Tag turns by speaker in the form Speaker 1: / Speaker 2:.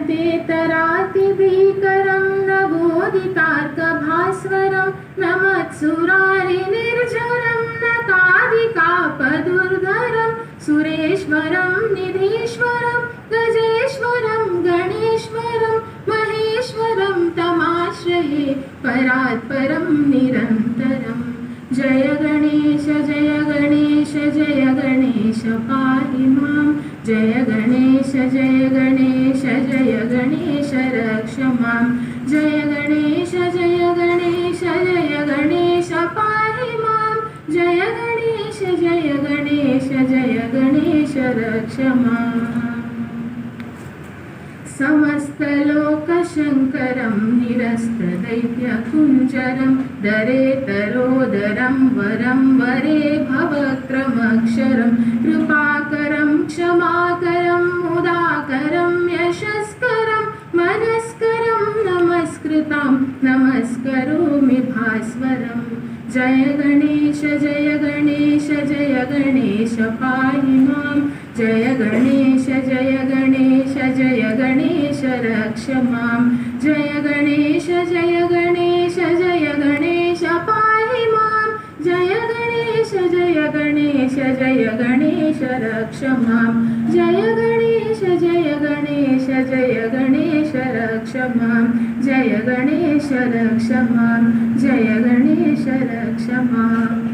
Speaker 1: नमतेतरातिभीकरं नवोदितार्कभास्वरं नमत्सुरारिनिर्झरं नतादिकापदुर्धरं सुरेश्वरं निधीश्वरं गजेश्वरं गणेश्वरं महेश्वरं तमाश्रये परात्परं निरन्तरम्। जय गणेश जय गणेश जय गणेश पाहि मां। जय गणेश जय गणेश जय गणेश रक्ष मां। जय गणेश जय गणेश जय गणेश पाहि मां। जय गणेश जय गणेश जय गणेश रक्ष मां। समस्तलोकशङ्करं निरस्तदैत्यकुञ्जरं दरेतरोदरं वरं वरे भवक्रमक्षरं कृपाकरं क्षमाकरं मुदाकरं यशस्करं मनस्करं नमस्कृतां नमस्करोमि भास्वरम्। जय गणेश जय गणेश जय गणेश पाहि मां। जय गणेश जय गणेश जय गणेश रक्ष मां। जय गणेश जय गणेश जय गणेश पाहि मां। जय गणेश जय गणेश जय गणेश रक्ष मां। जय गणेश जय गणेश जय गणेश रक्ष मां। जय गणेश रक्ष मां। जय गणेश रक्ष मां।